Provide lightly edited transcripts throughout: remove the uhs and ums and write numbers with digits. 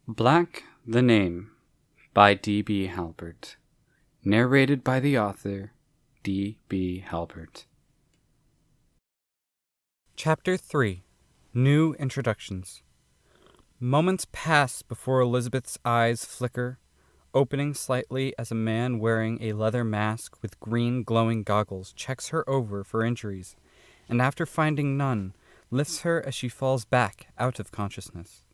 Black the Name by D.B. Halpert. Narrated by the author, D.B. Halpert. Chapter 3. New Introductions. Moments pass before Elizabeth's eyes flicker, opening slightly as a man wearing a leather mask with green glowing goggles checks her over for injuries, and after finding none, lifts her as she falls back out of consciousness.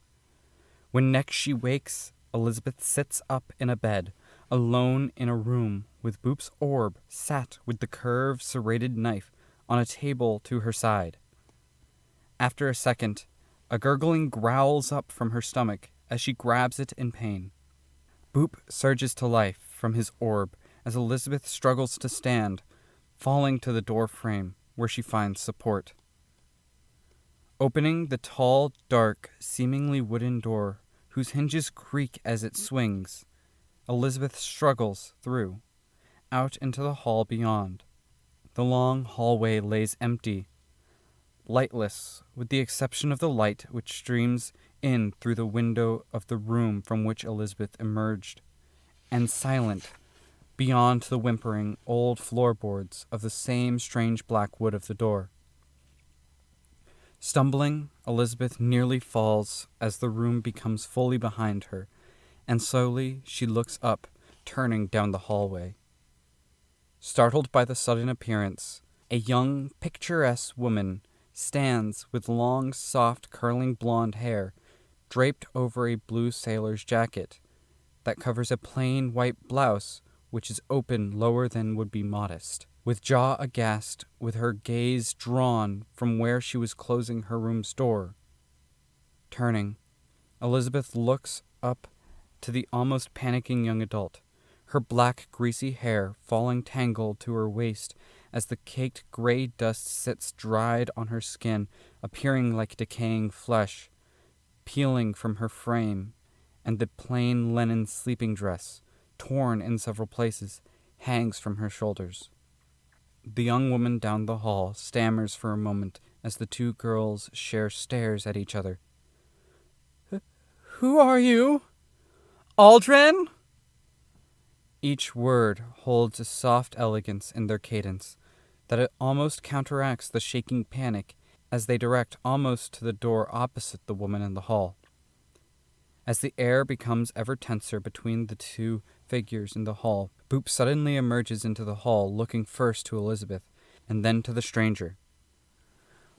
When next she wakes, Elizabeth sits up in a bed, alone in a room, with Boop's orb sat with the curved, serrated knife on a table to her side. After a second, a gurgling growls up from her stomach as she grabs it in pain. Boop surges to life from his orb as Elizabeth struggles to stand, falling to the door frame where she finds support. Opening the tall, dark, seemingly wooden door, whose hinges creak as it swings, Elizabeth struggles through, out into the hall beyond. The long hallway lays empty, lightless, with the exception of the light which streams in through the window of the room from which Elizabeth emerged, and silent, beyond the whimpering old floorboards of the same strange black wood of the door. Stumbling, Elizabeth nearly falls as the room becomes fully behind her, and slowly she looks up, turning down the hallway. Startled by the sudden appearance, a young, picturesque woman stands with long, soft, curling blonde hair draped over a blue sailor's jacket that covers a plain white blouse which is open lower than would be modest. With jaw aghast, with her gaze drawn from where she was closing her room's door. Turning, Elizabeth looks up to the almost panicking young adult, her black, greasy hair falling tangled to her waist as the caked gray dust sits dried on her skin, appearing like decaying flesh, peeling from her frame, and the plain linen sleeping dress, torn in several places, hangs from her shoulders. The young woman down the hall stammers for a moment as the two girls share stares at each other. "Who are you? Aldrin?" Each word holds a soft elegance in their cadence that it almost counteracts the shaking panic as they direct almost to the door opposite the woman in the hall. As the air becomes ever tenser between the two figures in the hall, Boop suddenly emerges into the hall, looking first to Elizabeth and then to the stranger.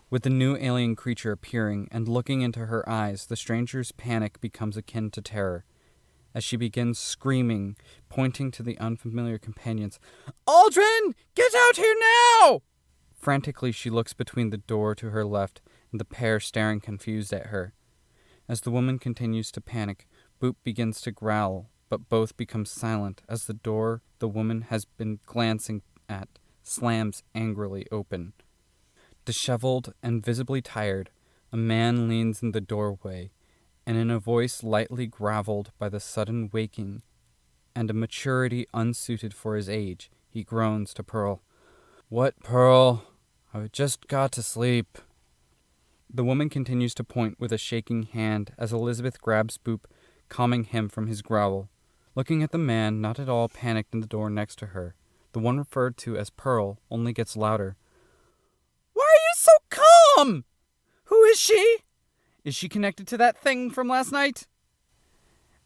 With the new alien creature appearing and looking into her eyes, the stranger's panic becomes akin to terror, as she begins screaming, pointing to the unfamiliar companions. "Aldrin! Get out here now!" Frantically, she looks between the door to her left and the pair staring confused at her. As the woman continues to panic, Boop begins to growl, but both become silent as the door the woman has been glancing at slams angrily open. Disheveled and visibly tired, a man leans in the doorway, and in a voice lightly graveled by the sudden waking and a maturity unsuited for his age, he groans to Pearl. "What, Pearl? I've just got to sleep." The woman continues to point with a shaking hand as Elizabeth grabs Boop, calming him from his growl. Looking at the man, not at all panicked in the door next to her, the one referred to as Pearl only gets louder. "Why are you so calm? Who is she? Is she connected to that thing from last night?"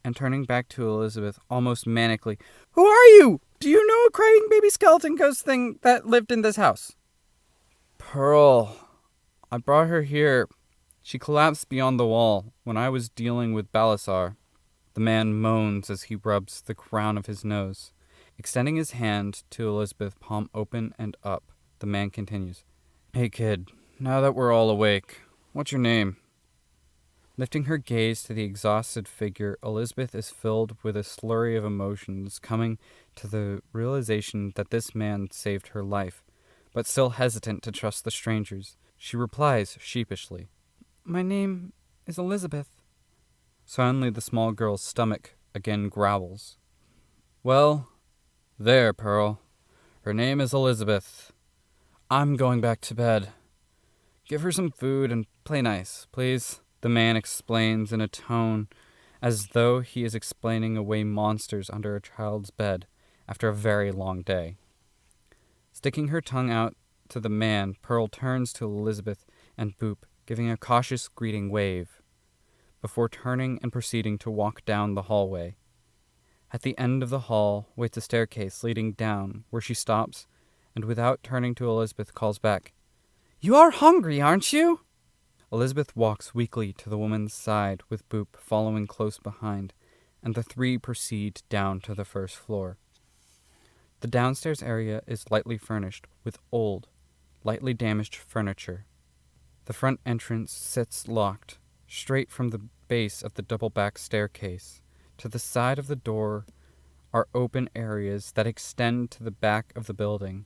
And turning back to Elizabeth, almost manically, "Who are you? Do you know a crying baby skeleton ghost thing that lived in this house?" "Pearl, I brought her here. She collapsed beyond the wall when I was dealing with Balasar." The man moans as he rubs the crown of his nose. Extending his hand to Elizabeth, palm open and up, the man continues. "Hey kid, now that we're all awake, what's your name?" Lifting her gaze to the exhausted figure, Elizabeth is filled with a slurry of emotions coming to the realization that this man saved her life, but still hesitant to trust the strangers. She replies sheepishly, "My name is Elizabeth." Suddenly the small girl's stomach again growls. "Well, there, Pearl. Her name is Elizabeth. I'm going back to bed. Give her some food and play nice, please," the man explains in a tone as though he is explaining away monsters under a child's bed after a very long day. Sticking her tongue out to the man, Pearl turns to Elizabeth and Boop, giving a cautious greeting wave, before turning and proceeding to walk down the hallway. At the end of the hall waits a staircase leading down, where she stops, and without turning to Elizabeth calls back, "You are hungry, aren't you?" Elizabeth walks weakly to the woman's side, with Boop following close behind, and the three proceed down to the first floor. The downstairs area is lightly furnished with old, lightly damaged furniture. The front entrance sits locked, straight from the base of the double-back staircase. To the side of the door are open areas that extend to the back of the building.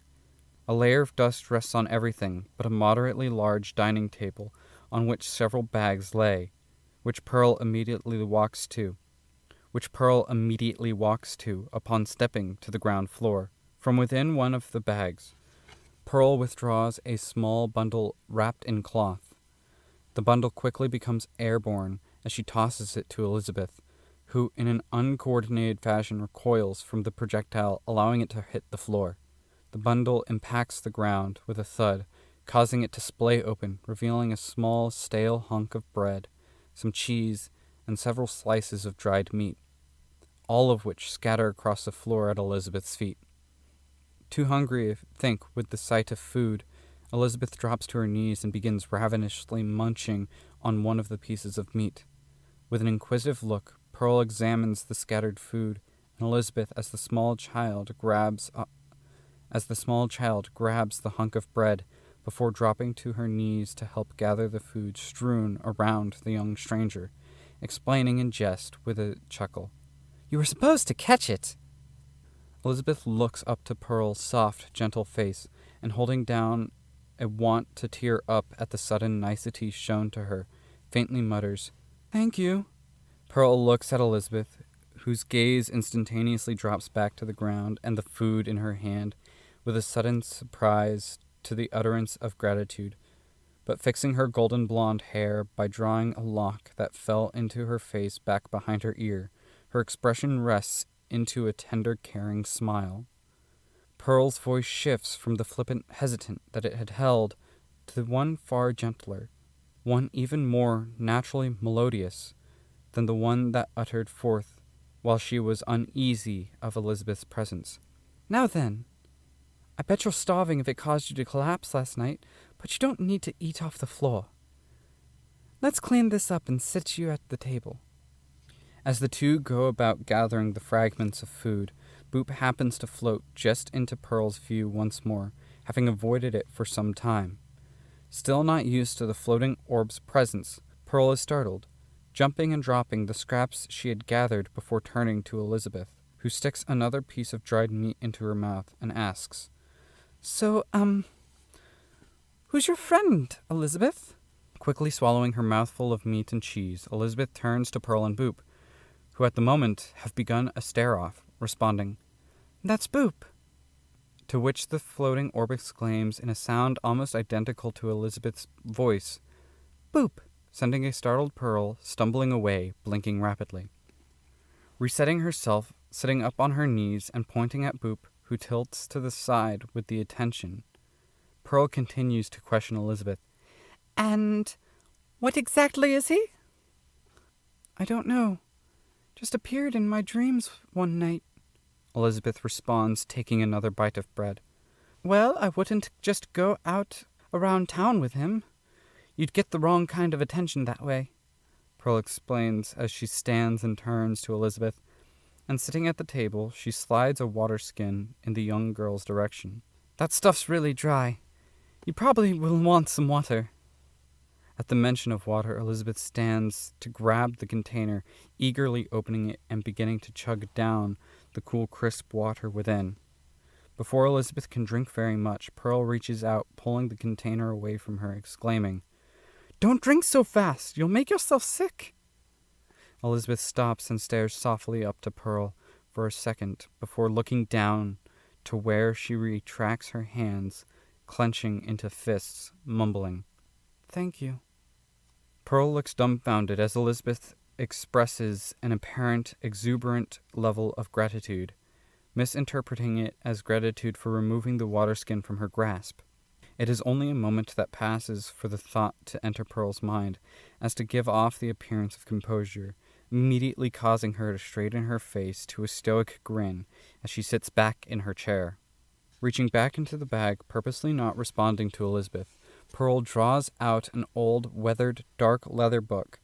A layer of dust rests on everything but a moderately large dining table on which several bags lay, which Pearl immediately walks to upon stepping to the ground floor. From within one of the bags, Pearl withdraws a small bundle wrapped in cloth. The bundle quickly becomes airborne as she tosses it to Elizabeth, who in an uncoordinated fashion recoils from the projectile, allowing it to hit the floor. The bundle impacts the ground with a thud, causing it to splay open, revealing a small, stale hunk of bread, some cheese, and several slices of dried meat, all of which scatter across the floor at Elizabeth's feet. Too hungry to think with the sight of food, Elizabeth drops to her knees and begins ravenously munching on one of the pieces of meat. With an inquisitive look, Pearl examines the scattered food, and Elizabeth, as the small child grabs the hunk of bread before dropping to her knees to help gather the food strewn around the young stranger, explaining in jest with a chuckle, "You were supposed to catch it." Elizabeth looks up to Pearl's soft, gentle face, and holding down a want to tear up at the sudden nicety shown to her, faintly mutters, "Thank you." Pearl looks at Elizabeth, whose gaze instantaneously drops back to the ground and the food in her hand, with a sudden surprise to the utterance of gratitude, but fixing her golden blonde hair by drawing a lock that fell into her face back behind her ear, her expression rests into a tender, caring smile. Pearl's voice shifts from the flippant hesitant that it had held to one far gentler, one even more naturally melodious than the one that uttered forth while she was uneasy of Elizabeth's presence. "Now then, I bet you're starving if it caused you to collapse last night, but you don't need to eat off the floor. Let's clean this up and sit you at the table." As the two go about gathering the fragments of food, Boop happens to float just into Pearl's view once more, having avoided it for some time. Still not used to the floating orb's presence, Pearl is startled, jumping and dropping the scraps she had gathered before turning to Elizabeth, who sticks another piece of dried meat into her mouth and asks, "So, who's your friend, Elizabeth?" Quickly swallowing her mouthful of meat and cheese, Elizabeth turns to Pearl and Boop, who at the moment have begun a stare-off, responding, "That's Boop." To which the floating orb exclaims in a sound almost identical to Elizabeth's voice, "Boop," sending a startled Pearl stumbling away, blinking rapidly. Resetting herself, sitting up on her knees and pointing at Boop, who tilts to the side with the attention, Pearl continues to question Elizabeth. "And what exactly is he?" "I don't know. Just appeared in my dreams one night," Elizabeth responds, taking another bite of bread. "Well, I wouldn't just go out around town with him. You'd get the wrong kind of attention that way," Pearl explains as she stands and turns to Elizabeth, and sitting at the table, she slides a water skin in the young girl's direction. "That stuff's really dry. You probably will want some water." At the mention of water, Elizabeth stands to grab the container, eagerly opening it and beginning to chug down the cool, crisp water within. Before Elizabeth can drink very much, Pearl reaches out, pulling the container away from her, exclaiming, "Don't drink so fast! You'll make yourself sick!" Elizabeth stops and stares softly up to Pearl for a second before looking down to where she retracts her hands, clenching into fists, mumbling, "Thank you." Pearl looks dumbfounded as Elizabeth expresses an apparent exuberant level of gratitude, misinterpreting it as gratitude for removing the water skin from her grasp. It is only a moment that passes for the thought to enter Pearl's mind as to give off the appearance of composure, immediately causing her to straighten her face to a stoic grin as she sits back in her chair. Reaching back into the bag, purposely not responding to Elizabeth, Pearl draws out an old, weathered, dark leather book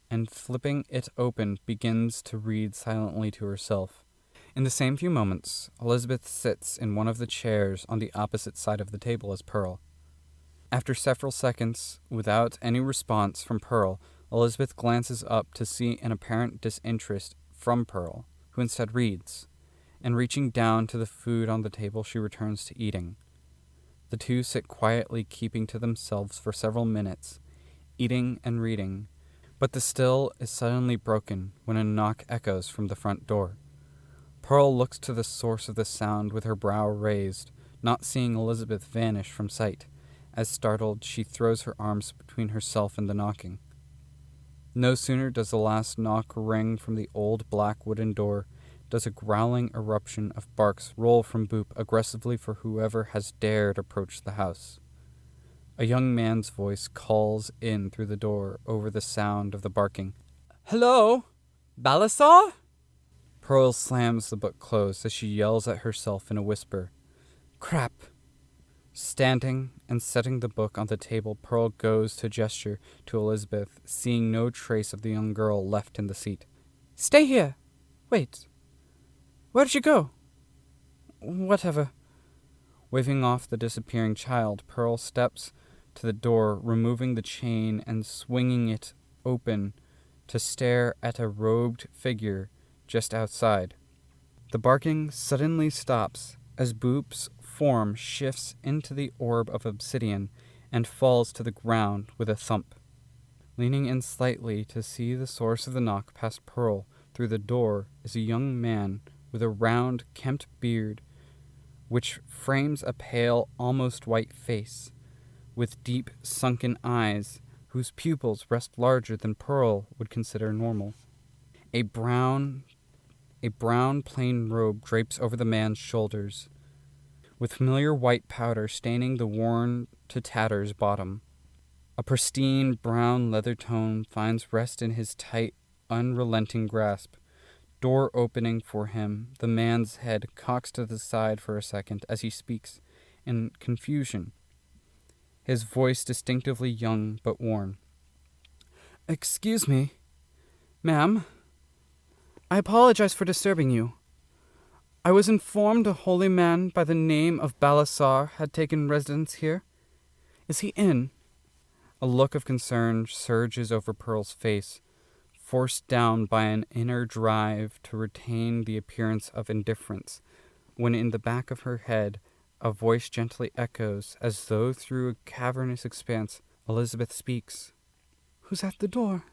and, flipping it open, begins to read silently to herself. In the same few moments, Elizabeth sits in one of the chairs on the opposite side of the table as Pearl. After several seconds, without any response from Pearl, Elizabeth glances up to see an apparent disinterest from Pearl, who instead reads, and reaching down to the food on the table, she returns to eating. The two sit quietly, keeping to themselves for several minutes, eating and reading, but the still is suddenly broken when a knock echoes from the front door. Pearl looks to the source of the sound with her brow raised, not seeing Elizabeth vanish from sight. As startled, she throws her arms between herself and the knocking. No sooner does the last knock ring from the old black wooden door does a growling eruption of barks roll from Boop aggressively for whoever has dared approach the house. A young man's voice calls in through the door over the sound of the barking. "Hello? Balasar?" Pearl slams the book closed as she yells at herself in a whisper. "Crap." Standing and setting the book on the table, Pearl goes to gesture to Elizabeth, seeing no trace of the young girl left in the seat. "Stay here. Wait. Where'd you go?" "Whatever." Waving off the disappearing child, Pearl steps to the door, removing the chain and swinging it open to stare at a robed figure just outside. The barking suddenly stops as Boop's form shifts into the orb of obsidian and falls to the ground with a thump. Leaning in slightly to see the source of the knock past Pearl through the door is a young man with a round, kempt beard which frames a pale, almost white face, with deep, sunken eyes whose pupils rest larger than Pearl would consider normal. A brown plain robe drapes over the man's shoulders, with familiar white powder staining the worn-to-tatters bottom. A pristine brown leather tone finds rest in his tight, unrelenting grasp. Door opening for him, the man's head cocks to the side for a second as he speaks, in confusion, his voice distinctively young but worn. "Excuse me, ma'am. I apologize for disturbing you. I was informed a holy man by the name of Balasar had taken residence here. Is he in?" A look of concern surges over Pearl's face, forced down by an inner drive to retain the appearance of indifference, when in the back of her head a voice gently echoes, as though through a cavernous expanse. Elizabeth speaks. "Who's at the door?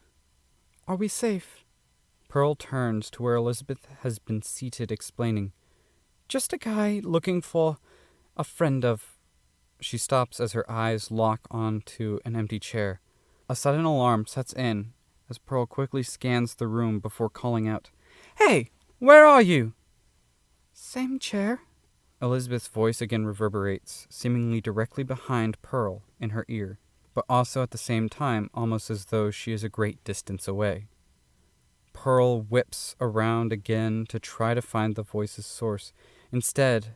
Are we safe?" Pearl turns to where Elizabeth has been seated, explaining. "Just a guy looking for a friend of..." She stops as her eyes lock onto an empty chair. A sudden alarm sets in as Pearl quickly scans the room before calling out, "Hey, where are you?" "Same chair." Elizabeth's voice again reverberates, seemingly directly behind Pearl in her ear, but also at the same time almost as though she is a great distance away. Pearl whips around again to try to find the voice's source, instead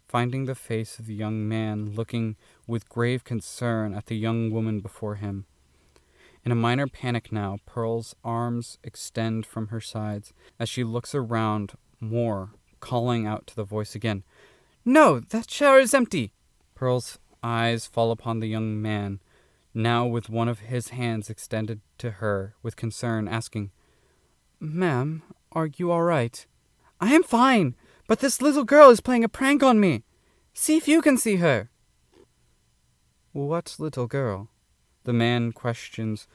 finding the face of the young man looking with grave concern at the young woman before him. In a minor panic now, Pearl's arms extend from her sides as she looks around more, calling out to the voice again. "No, that chair is empty!" Pearl's eyes fall upon the young man, now with one of his hands extended to her with concern, asking, "Ma'am, are you all right?" "I am fine, but this little girl is playing a prank on me. See if you can see her." "What little girl?" The man questions,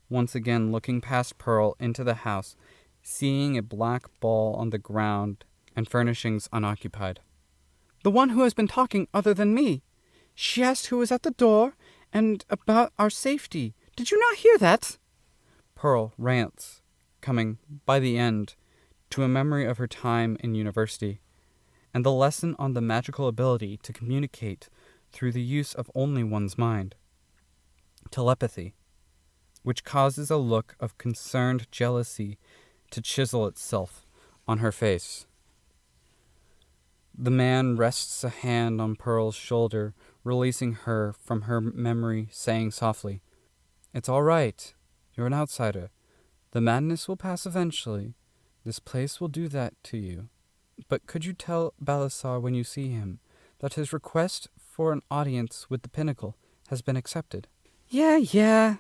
once again looking past Pearl into the house, seeing a black ball on the ground and furnishings unoccupied. "The one who has been talking other than me. She asked who was at the door and about our safety. Did you not hear that?" Pearl rants, coming, by the end, to a memory of her time in university, and the lesson on the magical ability to communicate through the use of only one's mind. Telepathy, which causes a look of concerned jealousy to chisel itself on her face. The man rests a hand on Pearl's shoulder, releasing her from her memory, saying softly, "It's all right. You're an outsider. The madness will pass eventually. This place will do that to you. But could you tell Balasar when you see him that his request for an audience with the Pinnacle has been accepted?" Yeah.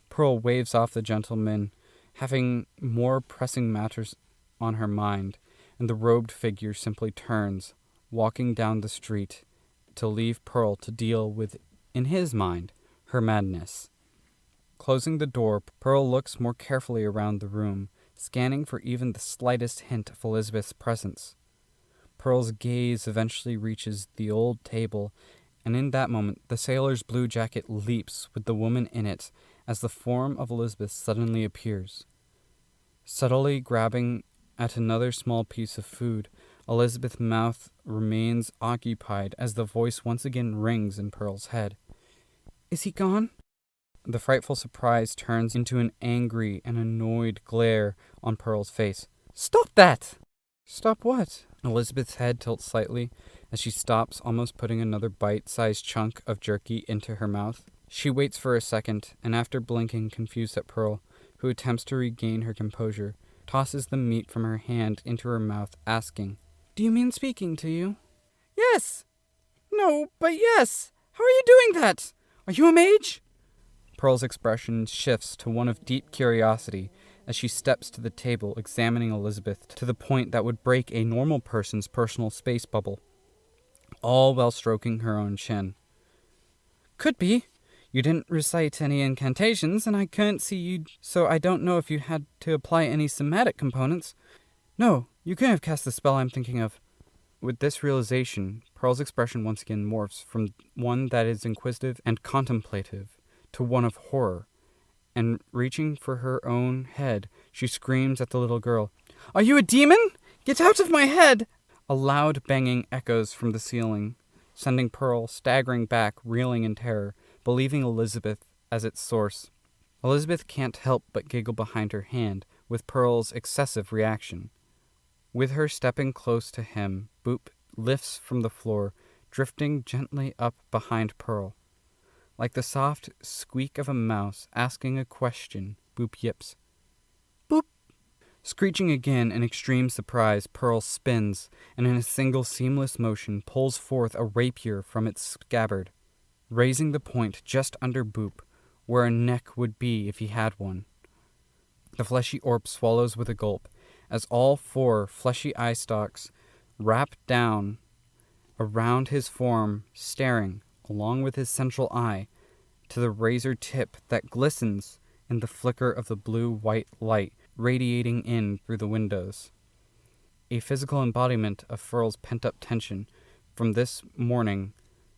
Pearl waves off the gentleman, having more pressing matters on her mind, and the robed figure simply turns, walking down the street, to leave Pearl to deal with, in his mind, her madness. Closing the door, Pearl looks more carefully around the room, scanning for even the slightest hint of Elizabeth's presence. Pearl's gaze eventually reaches the old table, and in that moment the sailor's blue jacket leaps with the woman in it as the form of Elizabeth suddenly appears. Subtly grabbing at another small piece of food, Elizabeth's mouth remains occupied as the voice once again rings in Pearl's head. "Is he gone?" The frightful surprise turns into an angry and annoyed glare on Pearl's face. "Stop that!" "Stop what?" Elizabeth's head tilts slightly as she stops, almost putting another bite-sized chunk of jerky into her mouth. She waits for a second, and after blinking confused at Pearl, who attempts to regain her composure, tosses the meat from her hand into her mouth, asking, "Do you mean speaking to you?" "Yes." "No, but yes. How are you doing that? Are you a mage?" Pearl's expression shifts to one of deep curiosity as she steps to the table, examining Elizabeth to the point that would break a normal person's personal space bubble, all while stroking her own chin. "Could be. You didn't recite any incantations, and I couldn't see you, so I don't know if you had to apply any somatic components. No, you couldn't have cast the spell I'm thinking of." With this realization, Pearl's expression once again morphs from one that is inquisitive and contemplative to one of horror, and reaching for her own head, she screams at the little girl, "Are you a demon? Get out of my head!" A loud banging echoes from the ceiling, sending Pearl staggering back, reeling in terror, believing Elizabeth as its source. Elizabeth can't help but giggle behind her hand with Pearl's excessive reaction. With her stepping close to him, Boop lifts from the floor, drifting gently up behind Pearl. Like the soft squeak of a mouse asking a question, Boop yips. "Boop." Screeching again in extreme surprise, Pearl spins, and in a single seamless motion pulls forth a rapier from its scabbard, raising the point just under Boop, where a neck would be if he had one. The fleshy orb swallows with a gulp, as all four fleshy eye stalks wrap down around his form, staring, along with his central eye, to the razor tip that glistens in the flicker of the blue-white light radiating in through the windows. A physical embodiment of Pearl's pent-up tension from this morning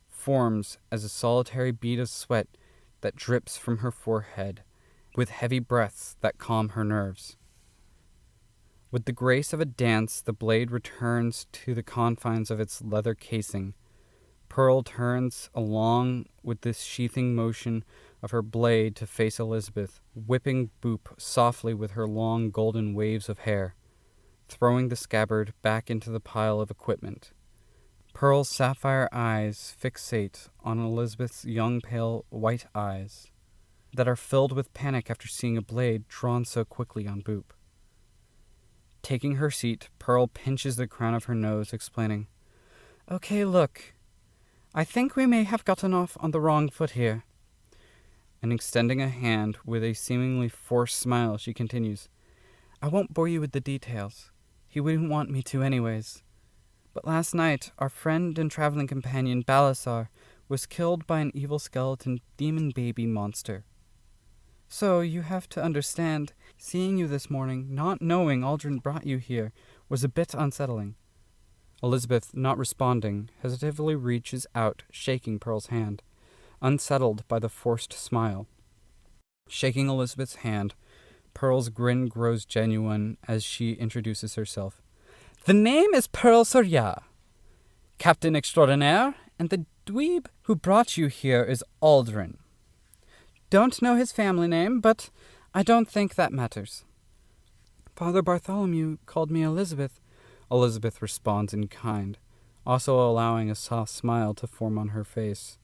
forms as a solitary bead of sweat that drips from her forehead, with heavy breaths that calm her nerves. With the grace of a dance, the blade returns to the confines of its leather casing. Pearl turns along with this sheathing motion of her blade to face Elizabeth, whipping Boop softly with her long golden waves of hair, throwing the scabbard back into the pile of equipment. Pearl's sapphire eyes fixate on Elizabeth's young pale white eyes that are filled with panic after seeing a blade drawn so quickly on Boop. Taking her seat, Pearl pinches the crown of her nose, explaining, "Okay, look. I think we may have gotten off on the wrong foot here." And extending a hand with a seemingly forced smile, she continues, "I won't bore you with the details. He wouldn't want me to anyways. But last night, our friend and traveling companion, Balasar, was killed by an evil skeleton demon baby monster. So you have to understand, seeing you this morning, not knowing Aldrin brought you here, was a bit unsettling." Elizabeth, not responding, hesitatively reaches out, shaking Pearl's hand, unsettled by the forced smile. Shaking Elizabeth's hand, Pearl's grin grows genuine as she introduces herself. The name is Pearl Surya, Captain Extraordinaire, and the dweeb who brought you here is Aldrin. Don't know his family name, but I don't think that matters. Father Bartholomew called me Elizabeth. Elizabeth responds in kind, also allowing a soft smile to form on her face.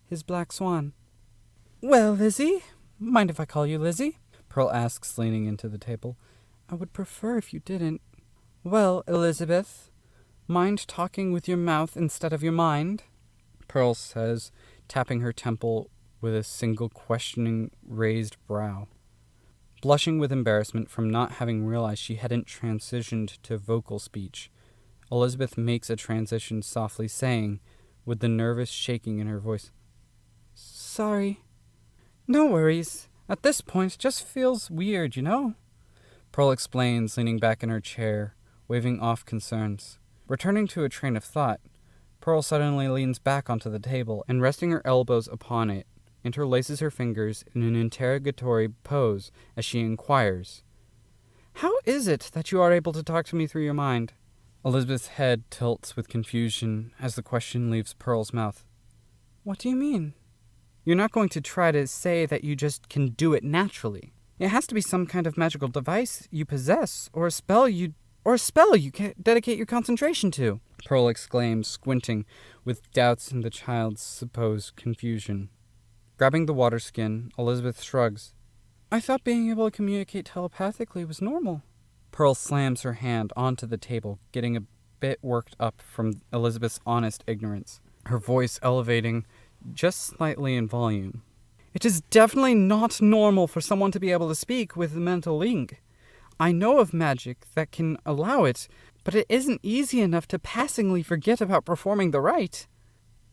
His black swan. Well, Lizzie, mind if I call you Lizzie? Pearl asks, leaning into the table. I would prefer if you didn't. Well, Elizabeth, mind talking with your mouth instead of your mind? Pearl says, tapping her temple with a single questioning raised brow. Blushing with embarrassment from not having realized she hadn't transitioned to vocal speech, Elizabeth makes a transition softly saying, with the nervous shaking in her voice, Sorry. No worries. At this point, it just feels weird, you know? Pearl explains, leaning back in her chair, waving off concerns. Returning to a train of thought, Pearl suddenly leans back onto the table and, resting her elbows upon it, interlaces her fingers in an interrogatory pose as she inquires, How is it that you are able to talk to me through your mind? Elizabeth's head tilts with confusion as the question leaves Pearl's mouth. What do you mean? You're not going to try to say that you just can do it naturally. It has to be some kind of magical device you possess, or a spell you can dedicate your concentration to, Pearl exclaims, squinting with doubts in the child's supposed confusion. Grabbing the water skin, Elizabeth shrugs. I thought being able to communicate telepathically was normal. Pearl slams her hand onto the table, getting a bit worked up from Elizabeth's honest ignorance, her voice elevating just slightly in volume. It is definitely not normal for someone to be able to speak with a mental link. I know of magic that can allow it, but it isn't easy enough to passingly forget about performing the rite.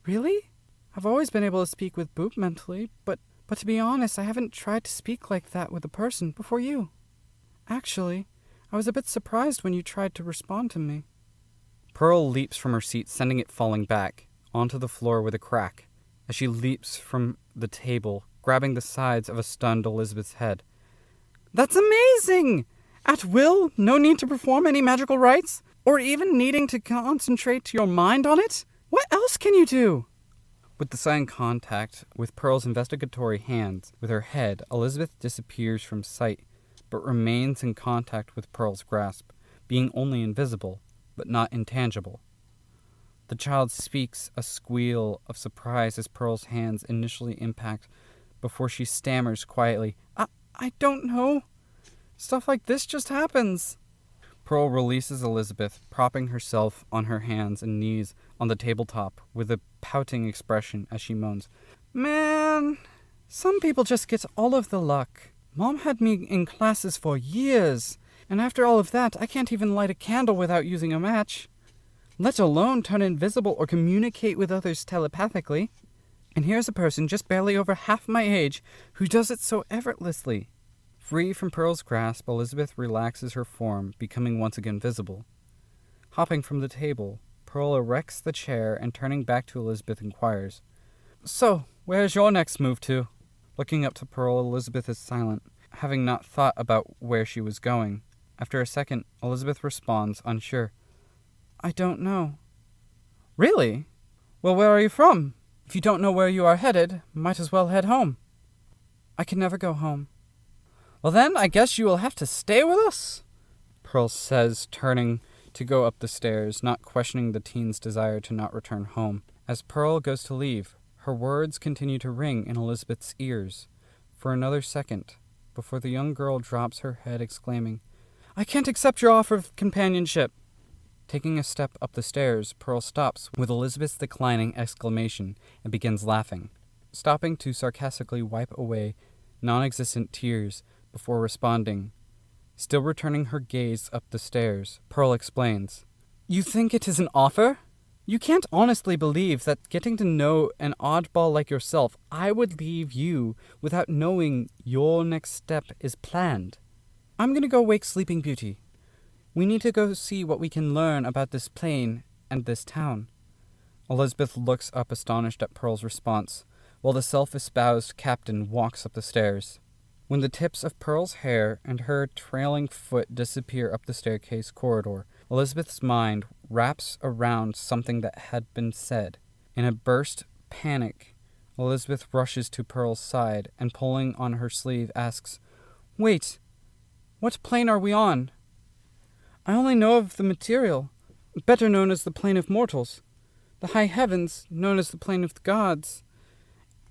Really? I've always been able to speak with Boop mentally, but to be honest, I haven't tried to speak like that with a person before you. Actually, I was a bit surprised when you tried to respond to me. Pearl leaps from her seat, sending it falling back onto the floor with a crack, as she leaps from the table, grabbing the sides of a stunned Elizabeth's head. That's amazing! At will, no need to perform any magical rites, or even needing to concentrate your mind on it? What else can you do? With the sudden contact with Pearl's investigatory hands with her head, Elizabeth disappears from sight, but remains in contact with Pearl's grasp, being only invisible, but not intangible. The child speaks a squeal of surprise as Pearl's hands initially impact, before she stammers quietly, I don't know. Stuff like this just happens. Pearl releases Elizabeth, propping herself on her hands and knees on the tabletop with a pouting expression as she moans, Man, some people just get all of the luck. Mom had me in classes for years, and after all of that, I can't even light a candle without using a match, let alone turn invisible or communicate with others telepathically. And here's a person just barely over half my age who does it so effortlessly. Free from Pearl's grasp, Elizabeth relaxes her form, becoming once again visible. Hopping from the table, Pearl erects the chair and, turning back to Elizabeth, inquires, So, where's your next move to? Looking up to Pearl, Elizabeth is silent, having not thought about where she was going. After a second, Elizabeth responds, unsure, I don't know. Really? Well, where are you from? If you don't know where you are headed, might as well head home. I can never go home. Well then, I guess you will have to stay with us, Pearl says, turning to go up the stairs, not questioning the teen's desire to not return home. As Pearl goes to leave, her words continue to ring in Elizabeth's ears for another second, before the young girl drops her head, exclaiming, I can't accept your offer of companionship. Taking a step up the stairs, Pearl stops with Elizabeth's declining exclamation and begins laughing, stopping to sarcastically wipe away non-existent tears before responding. Still returning her gaze up the stairs, Pearl explains, You think it is an offer? You can't honestly believe that getting to know an oddball like yourself, I would leave you without knowing your next step is planned. I'm gonna go wake Sleeping Beauty. We need to go see what we can learn about this plane and this town. Elizabeth looks up astonished at Pearl's response, while the self-espoused captain walks up the stairs. When the tips of Pearl's hair and her trailing foot disappear up the staircase corridor, Elizabeth's mind wraps around something that had been said. In a burst panic, Elizabeth rushes to Pearl's side and, pulling on her sleeve, asks, "Wait, what plane are we on? I only know of the material, better known as the plane of mortals, the high heavens, known as the plane of the gods,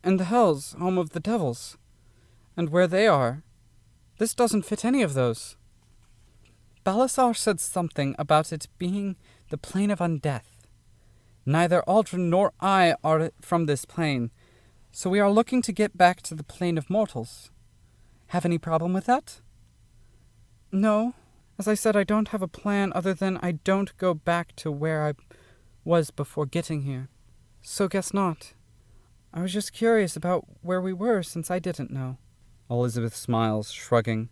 and the hells, home of the devils. And where they are, this doesn't fit any of those. Balasar said something about it being the plane of undeath. Neither Aldrin nor I are from this plane, so we are looking to get back to the plane of mortals. Have any problem with that?" "No. As I said, I don't have a plan other than I don't go back to where I was before getting here. So guess not. I was just curious about where we were since I didn't know." Elizabeth smiles, shrugging.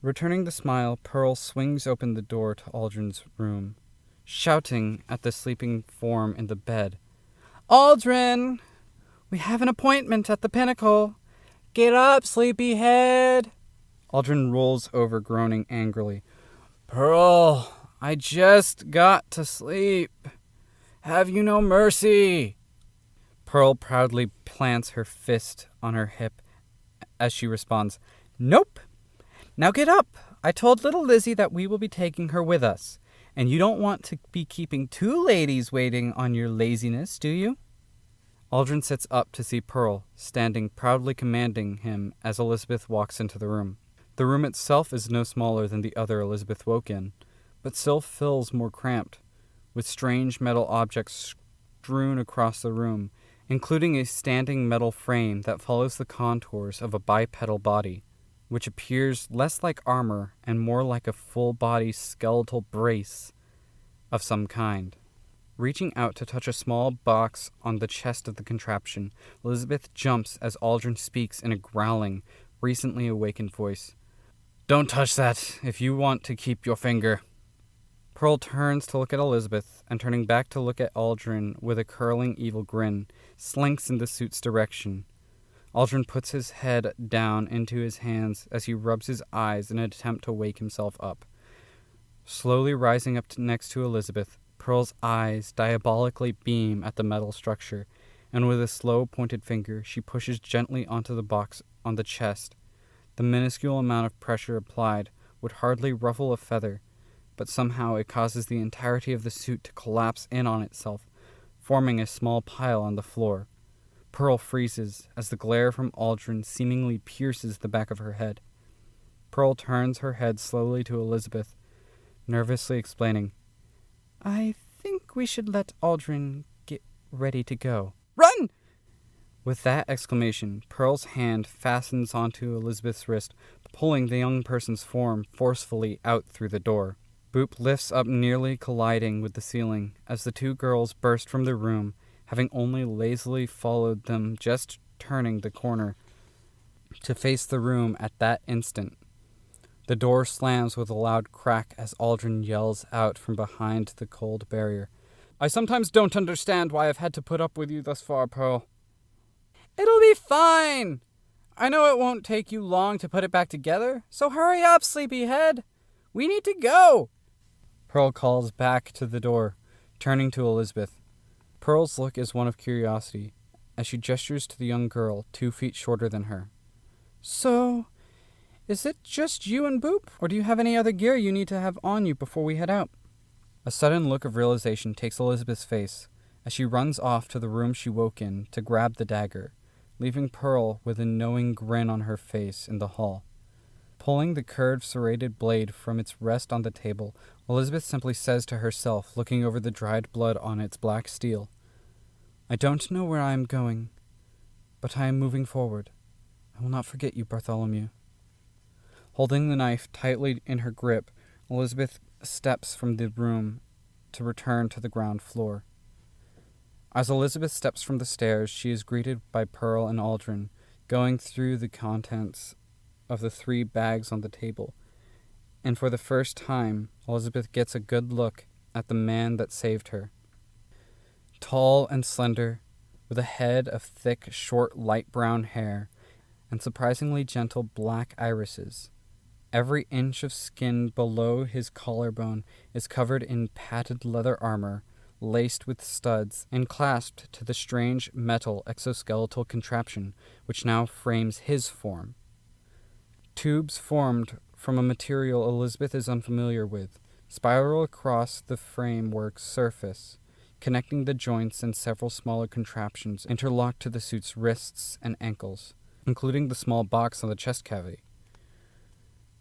Returning the smile, Pearl swings open the door to Aldrin's room, shouting at the sleeping form in the bed, "Aldrin! We have an appointment at the Pinnacle. Get up, sleepyhead!" Aldrin rolls over, groaning angrily. "Pearl, I just got to sleep. Have you no mercy?" Pearl proudly plants her fist on her hip as she responds, "Nope. Now get up. I told little Lizzie that we will be taking her with us, and you don't want to be keeping two ladies waiting on your laziness, do you?" Aldrin sits up to see Pearl, standing proudly commanding him as Elizabeth walks into the room. The room itself is no smaller than the other Elizabeth woke in, but still feels more cramped, with strange metal objects strewn across the room, including a standing metal frame that follows the contours of a bipedal body, which appears less like armor and more like a full-body skeletal brace of some kind. Reaching out to touch a small box on the chest of the contraption, Elizabeth jumps as Aldrin speaks in a growling, recently awakened voice. "Don't touch that if you want to keep your finger." Pearl turns to look at Elizabeth, and turning back to look at Aldrin with a curling evil grin, slinks in the suit's direction. Aldrin puts his head down into his hands as he rubs his eyes in an attempt to wake himself up. Slowly rising up next to Elizabeth, Pearl's eyes diabolically beam at the metal structure, and with a slow pointed finger she pushes gently onto the box on the chest. The minuscule amount of pressure applied would hardly ruffle a feather, but somehow it causes the entirety of the suit to collapse in on itself, forming a small pile on the floor. Pearl freezes as the glare from Aldrin seemingly pierces the back of her head. Pearl turns her head slowly to Elizabeth, nervously explaining, "I think we should let Aldrin get ready to go. Run!" With that exclamation, Pearl's hand fastens onto Elizabeth's wrist, pulling the young person's form forcefully out through the door. Boop lifts up, nearly colliding with the ceiling, as the two girls burst from the room, having only lazily followed them, just turning the corner to face the room at that instant. The door slams with a loud crack as Aldrin yells out from behind the cold barrier, "I sometimes don't understand why I've had to put up with you thus far, Pearl." "It'll be fine. I know it won't take you long to put it back together, so hurry up, sleepyhead. We need to go." Pearl calls back to the door, turning to Elizabeth. Pearl's look is one of curiosity, as she gestures to the young girl 2 feet shorter than her. "So, is it just you and Boop, or do you have any other gear you need to have on you before we head out?" A sudden look of realization takes Elizabeth's face, as she runs off to the room she woke in to grab the dagger, leaving Pearl with a knowing grin on her face in the hall. Pulling the curved serrated blade from its rest on the table, Elizabeth simply says to herself, looking over the dried blood on its black steel, "I don't know where I am going, but I am moving forward. I will not forget you, Bartholomew." Holding the knife tightly in her grip, Elizabeth steps from the room to return to the ground floor. As Elizabeth steps from the stairs, she is greeted by Pearl and Aldrin, going through the contents of the 3 bags on the table, and for the first time, Elizabeth gets a good look at the man that saved her. Tall and slender, with a head of thick, short, light brown hair, and surprisingly gentle black irises. Every inch of skin below his collarbone is covered in padded leather armor, laced with studs, and clasped to the strange metal exoskeletal contraption which now frames his form. Tubes formed from a material Elizabeth is unfamiliar with spiral across the framework's surface, connecting the joints and several smaller contraptions interlocked to the suit's wrists and ankles, including the small box on the chest cavity.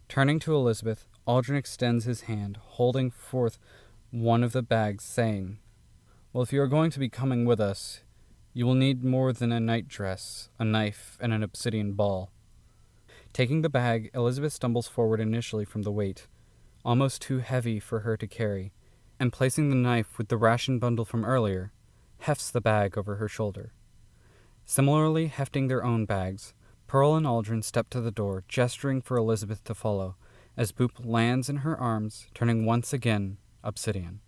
Turning to Elizabeth, Aldrin extends his hand, holding forth one of the bags, saying, "Well, if you are going to be coming with us, you will need more than a nightdress, a knife, and an obsidian ball." Taking the bag, Elizabeth stumbles forward initially from the weight, almost too heavy for her to carry, and placing the knife with the ration bundle from earlier, hefts the bag over her shoulder. Similarly hefting their own bags, Pearl and Aldrin step to the door, gesturing for Elizabeth to follow, as Boop lands in her arms, turning once again obsidian.